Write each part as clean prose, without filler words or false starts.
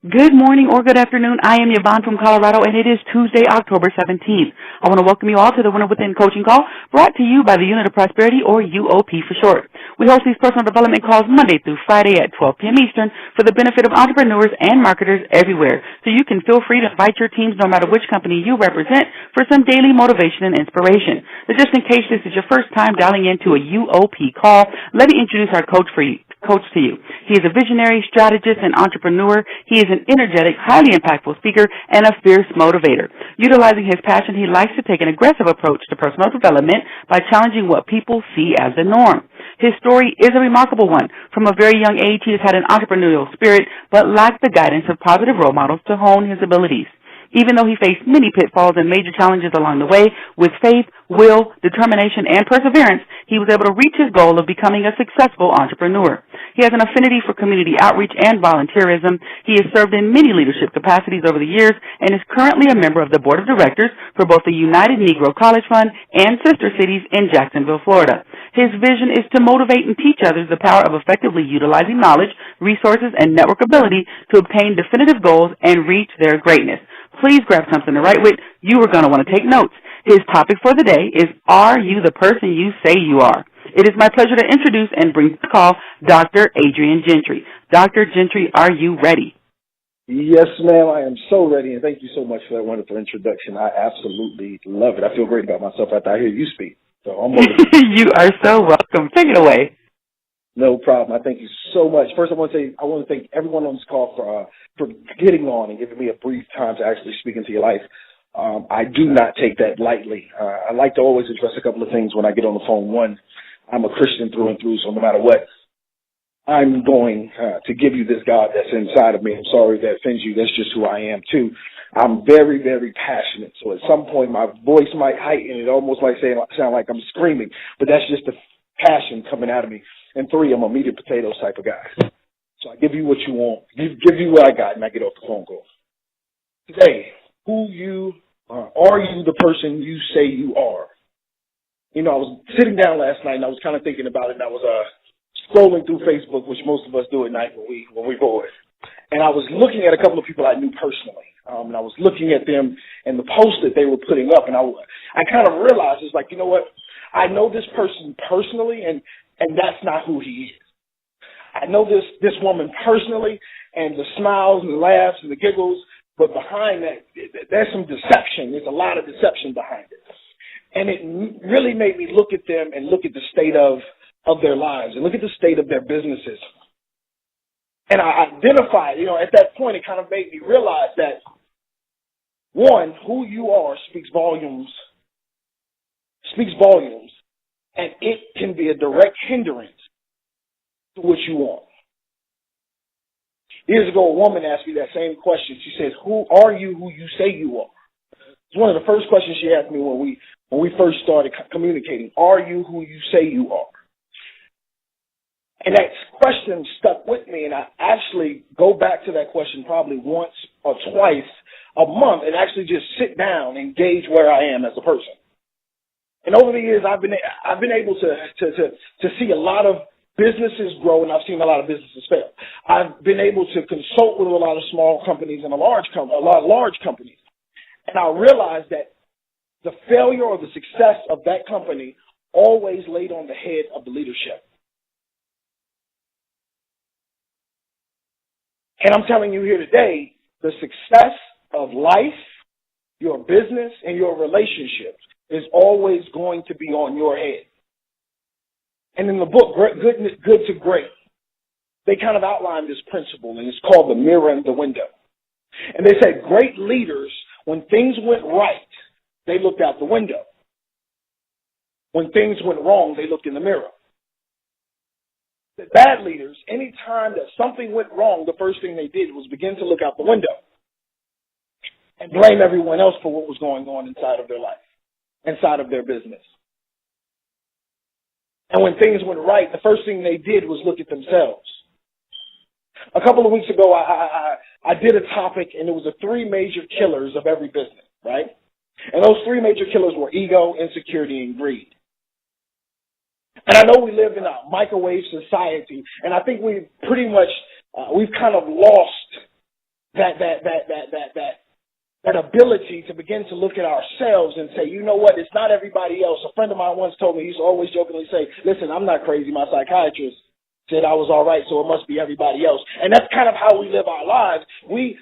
Good morning or good afternoon. I am Yvonne from Colorado, and it is Tuesday, October 17th. I want to welcome you all to the Winner Within Coaching Call, brought to you by the Unit of Prosperity, or UOP for short. We host these personal development calls Monday through Friday at 12 p.m. Eastern for the benefit of entrepreneurs and marketers everywhere, so you can feel free to invite your teams, no matter which company you represent, for some daily motivation and inspiration. But just in case this is your first time dialing into a UOP call, let me introduce our coach to you. He is a visionary, strategist, and entrepreneur. He is an energetic, highly impactful speaker and a fierce motivator. Utilizing his passion, he likes to take an aggressive approach to personal development by challenging what people see as the norm. His story is a remarkable one. From a very young age, he has had an entrepreneurial spirit, but lacked the guidance of positive role models to hone his abilities. Even though he faced many pitfalls and major challenges along the way, with faith, will, determination, and perseverance, he was able to reach his goal of becoming a successful entrepreneur. He has an affinity for community outreach and volunteerism. He has served in many leadership capacities over the years and is currently a member of the board of directors for both the United Negro College Fund and Sister Cities in Jacksonville, Florida. His vision is to motivate and teach others the power of effectively utilizing knowledge, resources, and network ability to obtain definitive goals and reach their greatness. Please grab something to write with. You are going to want to take notes. His topic for the day is, Are You the Person You Say You Are? It is my pleasure to introduce and bring to the call Dr. Adrian Gentry. Dr. Gentry, are you ready? Yes, ma'am. I am so ready, and thank you so much for that wonderful introduction. I absolutely love it. I feel great about myself after I hear you speak. So I'm You are so welcome. Take it away. No problem. I thank you so much. First, I want to thank everyone on this call for getting on and giving me a brief time to actually speak into your life. I do not take that lightly. I like to always address a couple of things when I get on the phone. One, I'm a Christian through and through, so no matter what, I'm going to give you this God that's inside of me. I'm sorry if that offends you. That's just who I am, too. I'm very, very passionate, so at some point my voice might heighten. It almost might sound like I'm screaming, but that's just the passion coming out of me. And three, I'm a meat and potatoes type of guy. So I give you what you want, give you what I got, and I get off the phone call. Today, are you the person you say you are? You know, I was sitting down last night, and I was kind of thinking about it, and I was scrolling through Facebook, which most of us do at night when we're bored. And I was looking at a couple of people I knew personally, and I was looking at them and the posts that they were putting up, and I kind of realized, it's like, you know what, I know this person personally, and that's not who he is. I know this woman personally, and the smiles and the laughs and the giggles, but behind that, there's some deception. There's a lot of deception behind it. And it really made me look at them and look at the state of their lives and look at the state of their businesses. And I identified, at that point, it kind of made me realize that, one, who you are speaks volumes, and it can be a direct hindrance to what you want. Years ago, a woman asked me that same question. She says, who are you who you say you are? It's one of the first questions she asked me when we first started communicating. Are you who you say you are? And that question stuck with me, and I actually go back to that question probably once or twice a month and actually just sit down and gauge where I am as a person. And over the years, I've been able to see a lot of businesses grow, and I've seen a lot of businesses fail. I've been able to consult with a lot of small companies and a lot of large companies, and I realized that the failure or the success of that company always laid on the head of the leadership. And I'm telling you here today, the success of life, your business, and your relationships is always going to be on your head. And in the book, Good to Great, they kind of outlined this principle, and it's called the mirror and the window. And they said great leaders, when things went right, they looked out the window. When things went wrong, they looked in the mirror. The bad leaders, any time that something went wrong, the first thing they did was begin to look out the window and blame everyone else for what was going on inside of their life, inside of their business. And when things went right, the first thing they did was look at themselves. A couple of weeks ago, I did a topic, and it was the three major killers of every business, right? And those three major killers were ego, insecurity, and greed. And I know we live in a microwave society, and I think we've pretty much, we've kind of lost that ability to begin to look at ourselves and say, you know what, it's not everybody else. A friend of mine once told me, he used to always jokingly say, listen, I'm not crazy. My psychiatrist said I was all right, so it must be everybody else. And that's kind of how we live our lives. We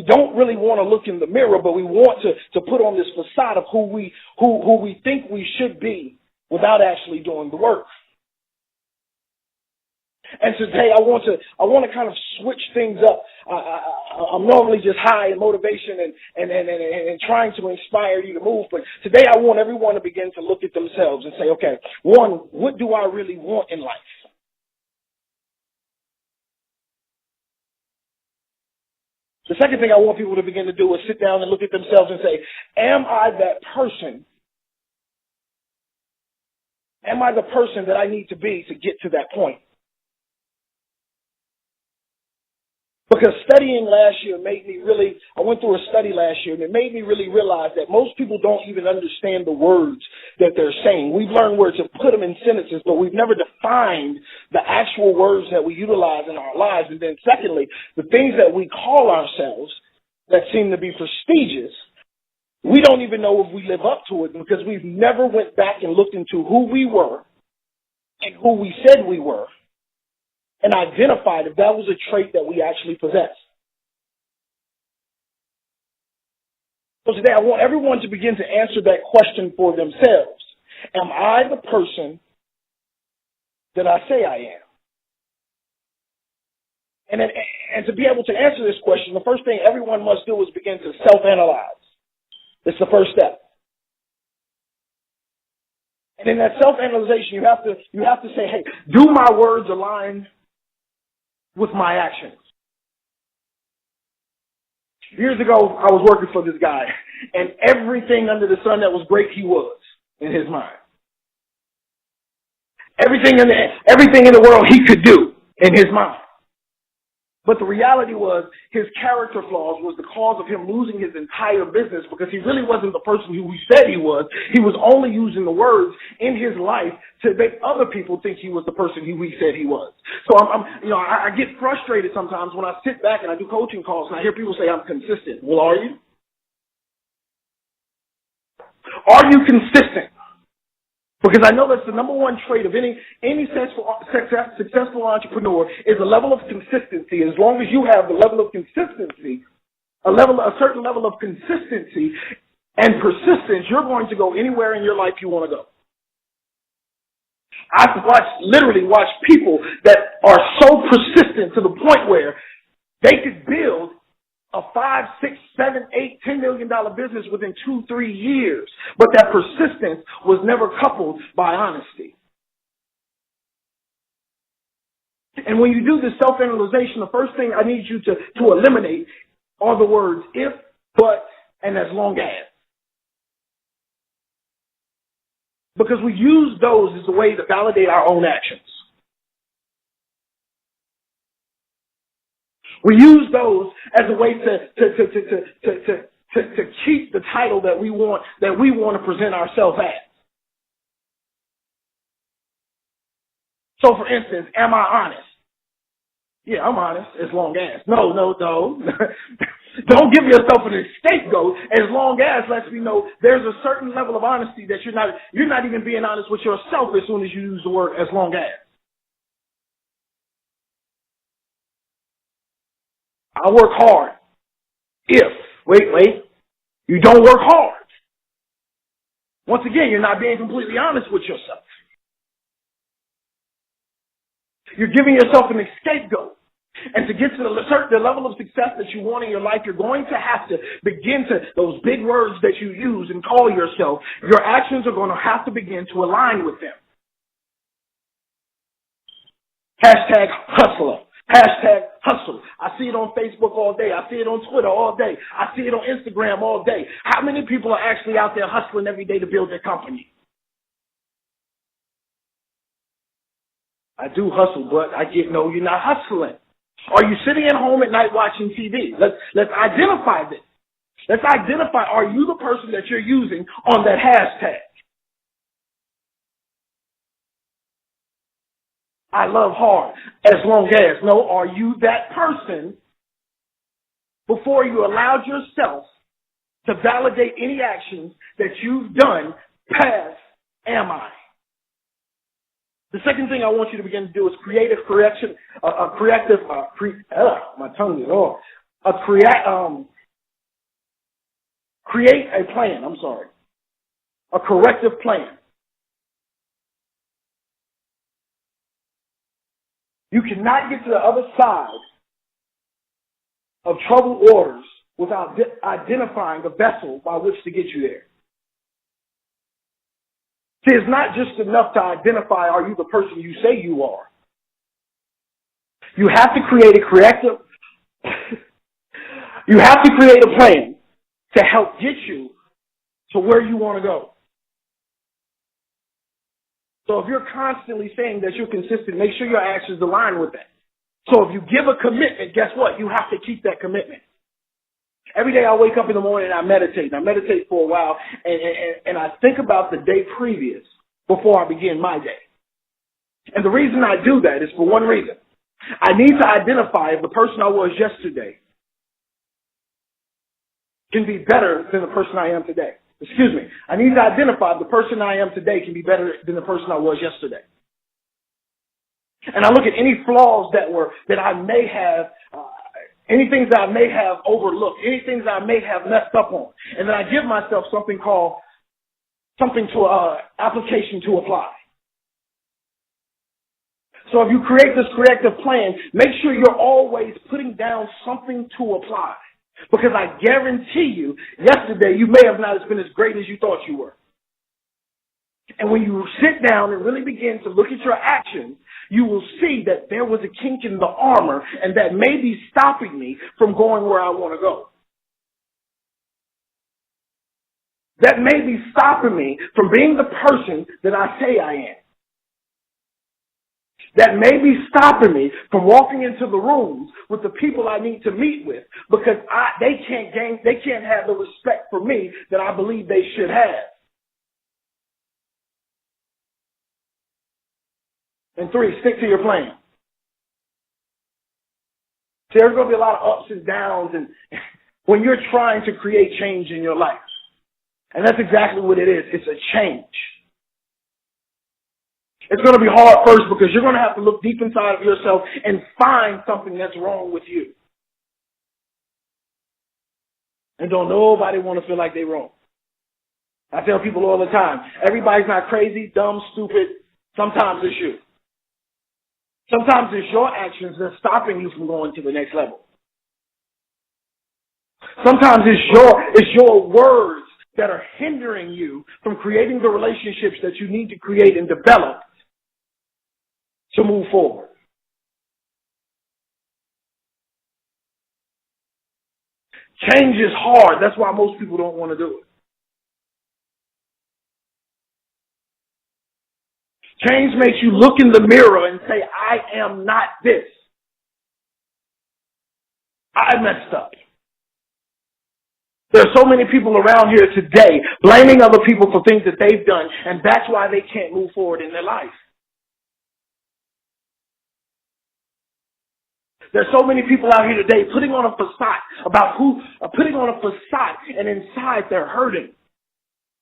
don't really want to look in the mirror, but we want to put on this facade of who we think we should be without actually doing the work. And today I want to kind of switch things up. I'm normally just high in motivation and trying to inspire you to move, but today I want everyone to begin to look at themselves and say, okay, one, what do I really want in life? The second thing I want people to begin to do is sit down and look at themselves and say, am I that person? Am I the person that I need to be to get to that point? Because studying last year I went through a study last year, and it made me really realize that most people don't even understand the words that they're saying. We've learned words and put them in sentences, but we've never defined the actual words that we utilize in our lives. And then secondly, the things that we call ourselves that seem to be prestigious, we don't even know if we live up to it because we've never went back and looked into who we were and who we said we were, and identified if that was a trait that we actually possess. So today I want everyone to begin to answer that question for themselves. Am I the person that I say I am? And to be able to answer this question, the first thing everyone must do is begin to self-analyze. It's the first step. And in that self-analyzation, you have to say, hey, do my words align with my actions? Years ago, I was working for this guy, and everything under the sun that was great, he was in his mind. Everything in the world he could do in his mind. But the reality was his character flaws was the cause of him losing his entire business because he really wasn't the person who he said he was. He was only using the words in his life to make other people think he was the person who he said he was. So I get frustrated sometimes when I sit back and I do coaching calls and I hear people say I'm consistent. Well, are you? Are you consistent? Because I know that's the number one trait of any successful entrepreneur is a level of consistency. As long as you have the level of consistency, a certain level of consistency and persistence, you're going to go anywhere in your life you want to go. I've literally watched people that are so persistent to the point where they could build a $5, $6, $7, $8, $10 million business within 2-3 years. But that persistence was never coupled by honesty. And when you do this self-analyzation, the first thing I need you to eliminate are the words if, but, and as long as. Because we use those as a way to validate our own actions. We use those as a way to keep the title that we want to present ourselves as. So, for instance, am I honest? Yeah, I'm honest, as long as. No. Don't give yourself an scapegoat. As long as lets me know there's a certain level of honesty that you're not even being honest with yourself as soon as you use the word as long as. I work hard. Wait, you don't work hard. Once again, you're not being completely honest with yourself. You're giving yourself an scapegoat. And to get to the level of success that you want in your life, you're going to have to begin to, those big words that you use and call yourself, your actions are going to have to begin to align with them. Hashtag hustler. Hashtag hustle. I see it on Facebook all day. I see it on Twitter all day. I see it on Instagram all day. How many people are actually out there hustling every day to build their company? I do hustle, but you're not hustling. Are you sitting at home at night watching TV? Let's identify this. Let's identify, are you the person that you're using on that hashtag? I love hard, as long as. No, are you that person before you allowed yourself to validate any actions that you've done past am I. The second thing I want you to begin to do is create a correction, my tongue is off. Create a plan, a corrective plan. You cannot get to the other side of troubled waters without identifying a vessel by which to get you there. See, it's not just enough to identify, are you the person you say you are? You have to create you have to create a plan to help get you to where you want to go. So if you're constantly saying that you're consistent, make sure your actions align with that. So if you give a commitment, guess what? You have to keep that commitment. Every day I wake up in the morning and I meditate. I meditate for a while and I think about the day previous before I begin my day. And the reason I do that is for one reason. I need to identify if the person I was yesterday can be better than the person I am today. I need to identify if the person I am today can be better than the person I was yesterday. And I look at any flaws that I may have, any things that I may have overlooked, any things that I may have messed up on. And then I give myself something to application to apply. So if you create this corrective plan, make sure you're always putting down something to apply. Because I guarantee you, yesterday you may have not been as great as you thought you were. And when you sit down and really begin to look at your actions, you will see that there was a kink in the armor and that may be stopping me from going where I want to go. That may be stopping me from being the person that I say I am. That may be stopping me from walking into the rooms with the people I need to meet with because they can't have the respect for me that I believe they should have. And 3, stick to your plan. See, there's going to be a lot of ups and downs and when you're trying to create change in your life. And that's exactly what it is. It's a change. It's going to be hard first because you're going to have to look deep inside of yourself and find something that's wrong with you. And don't nobody want to feel like they're wrong. I tell people all the time, everybody's not crazy, dumb, stupid. Sometimes it's you. Sometimes it's your actions that's stopping you from going to the next level. Sometimes it's your words that are hindering you from creating the relationships that you need to create and develop to move forward. Change is hard. That's why most people don't want to do it. Change makes you look in the mirror and say, I am not this. I messed up. There are so many people around here today blaming other people for things that they've done, and that's why they can't move forward in their life. There's so many people out here today putting on a facade, and inside they're hurting.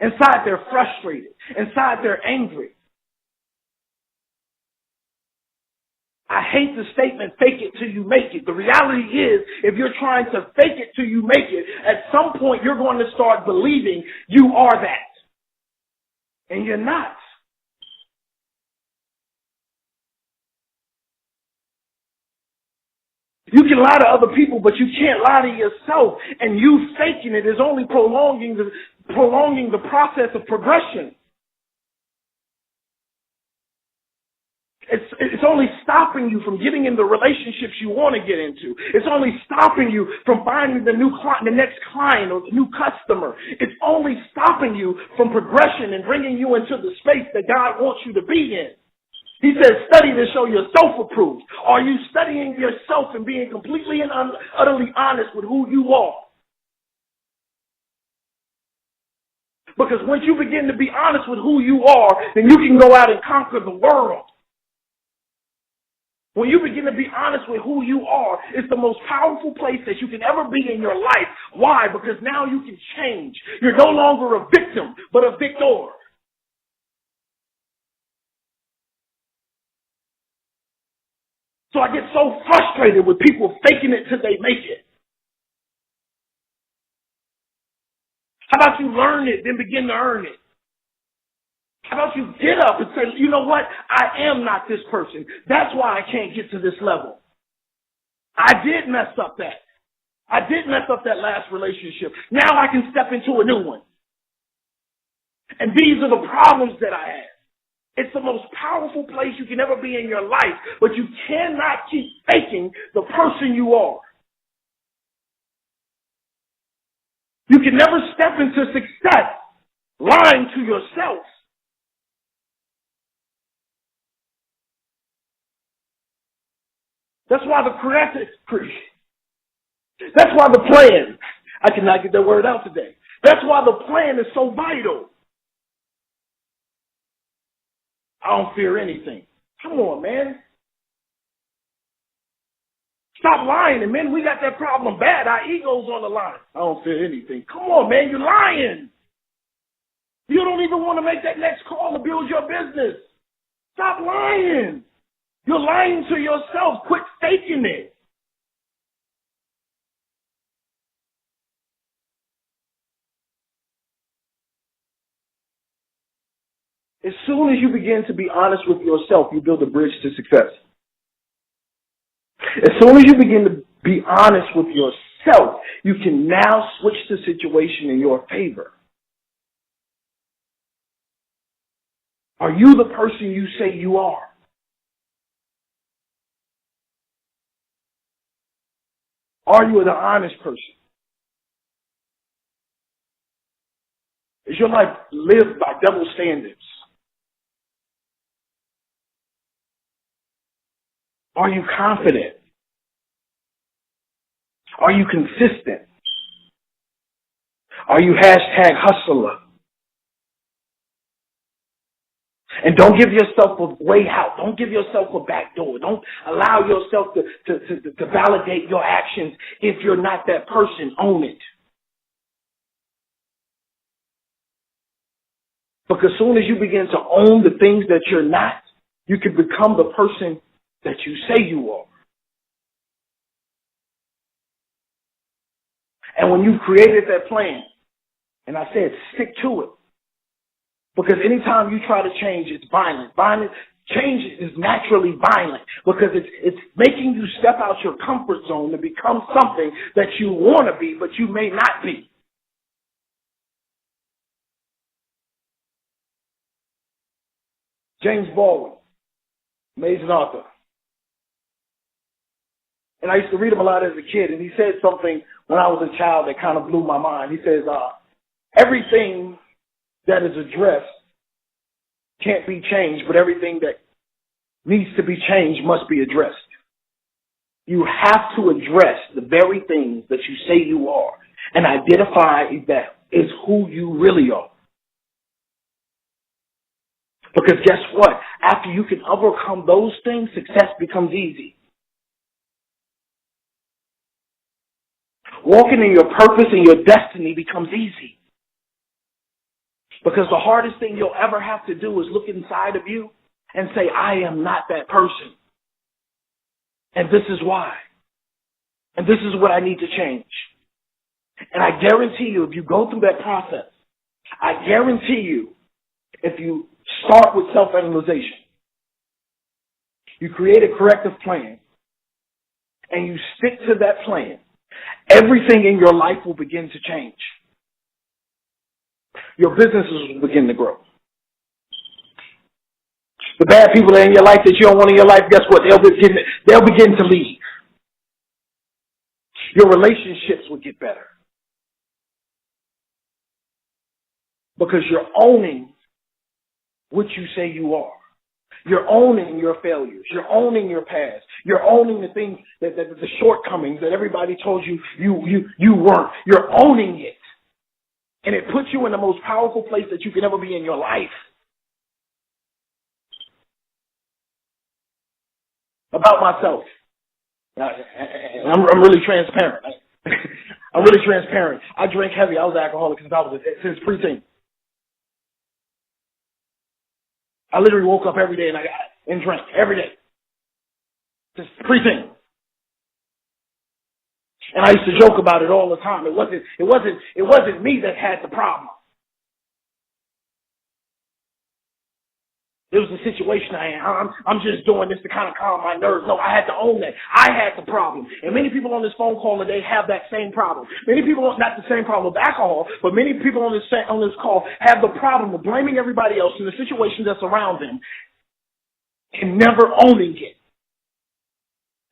Inside they're frustrated. Inside they're angry. I hate the statement, fake it till you make it. The reality is, if you're trying to fake it till you make it, at some point you're going to start believing you are that. And you're not. You can lie to other people, but you can't lie to yourself. And you faking it is only prolonging the process of progression. It's only stopping you from getting in the relationships you want to get into. It's only stopping you from finding the next client or the new customer. It's only stopping you from progression and bringing you into the space that God wants you to be in. He says, study to show yourself approved. Are you studying yourself and being completely and utterly honest with who you are? Because once you begin to be honest with who you are, then you can go out and conquer the world. When you begin to be honest with who you are, it's the most powerful place that you can ever be in your life. Why? Because now you can change. You're no longer a victim, but a victor. So I get so frustrated with people faking it till they make it. How about you learn it, then begin to earn it? How about you get up and say, you know what? I am not this person. That's why I can't get to this level. I did mess up that. I did mess up that last relationship. Now I can step into a new one. And these are the problems that I have. It's the most powerful place you can ever be in your life, but you cannot keep faking the person you are. You can never step into success lying to yourself. That's why that's why the plan, I cannot get that word out today. That's why the plan is so vital. I don't fear anything. Come on, man. Stop lying. And men, we got that problem bad. Our ego's on the line. I don't fear anything. Come on, man. You're lying. You don't even want to make that next call to build your business. Stop lying. You're lying to yourself. Quit faking it. As soon as you begin to be honest with yourself, you build a bridge to success. As soon as you begin to be honest with yourself, you can now switch the situation in your favor. Are you the person you say you are? Are you an honest person? Is your life lived by double standards? Are you confident? Are you consistent? Are you #hustler? And don't give yourself a way out. Don't give yourself a back door. Don't allow yourself to validate your actions if you're not that person. Own it. Because as soon as you begin to own the things that you're not, you can become the person that you say you are. And when you created that plan, and I said stick to it, because anytime you try to change, it's violent. Change is naturally violent because it's making you step out your comfort zone to become something that you want to be, but you may not be. James Baldwin, amazing author. And I used to read him a lot as a kid, and he said something when I was a child that kind of blew my mind. He says, everything that is addressed can't be changed, but everything that needs to be changed must be addressed. You have to address the very things that you say you are and identify that is who you really are. Because guess what? After you can overcome those things, success becomes easy. Walking in your purpose and your destiny becomes easy. Because the hardest thing you'll ever have to do is look inside of you and say, I am not that person. And this is why. And this is what I need to change. And I guarantee you, if you go through that process, I guarantee you, if you start with self-analyzation, you create a corrective plan, and you stick to that plan, everything in your life will begin to change. Your businesses will begin to grow. The bad people that are in your life that you don't want in your life, guess what? They'll begin to leave. Your relationships will get better. Because you're owning what you say you are. You're owning your failures. You're owning your past. You're owning the things, the shortcomings that everybody told you weren't. You're owning it. And it puts you in the most powerful place that you can ever be in your life. about myself. And I'm really transparent. I'm really transparent. I drank heavy. I was an alcoholic since preteen. I literally woke up every day and drank every day. Just preteen. And I used to joke about it all the time. It wasn't me that had the problem. It was the situation I'm just doing this to kind of calm my nerves. No, I had to own that. I had the problem. And many people on this phone call today have that same problem. Many people, not the same problem with alcohol, but many people on this call have the problem of blaming everybody else in the situation that's around them and never owning it.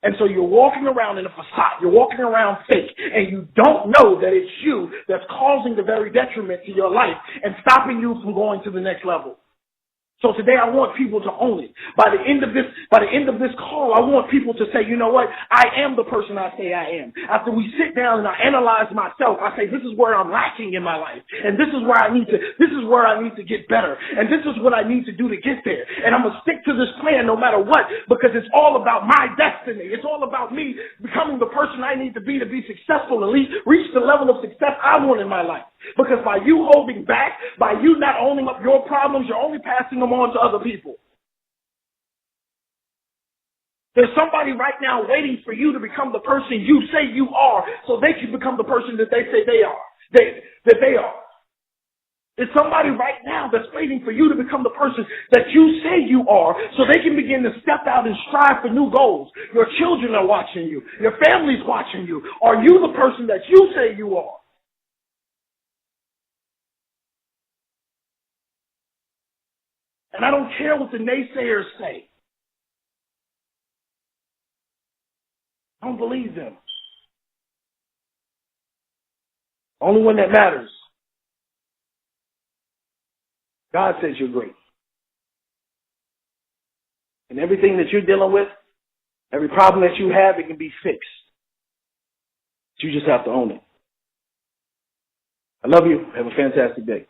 And so you're walking around in a facade. You're walking around fake, and you don't know that it's you that's causing the very detriment to your life and stopping you from going to the next level. So today I want people to own it. By the end of this call, I want people to say, you know what? I am the person I say I am. After we sit down and I analyze myself, I say, this is where I'm lacking in my life. And this is where I need to get better. And this is what I need to do to get there. And I'm going to stick to this plan no matter what, because it's all about my destiny. It's all about me becoming the person I need to be successful, at least reach the level of success I want in my life. Because by you holding back, by you not owning up your problems, you're only passing them on to other people. There's somebody right now waiting for you to become the person you say you are so they can become the person that they say they are. That they are. There's somebody right now that's waiting for you to become the person that you say you are so they can begin to step out and strive for new goals. Your children are watching you. Your family's watching you. Are you the person that you say you are? And I don't care what the naysayers say. I don't believe them. Only one that matters. God says you're great. And everything that you're dealing with, every problem that you have, it can be fixed. You just have to own it. I love you. Have a fantastic day.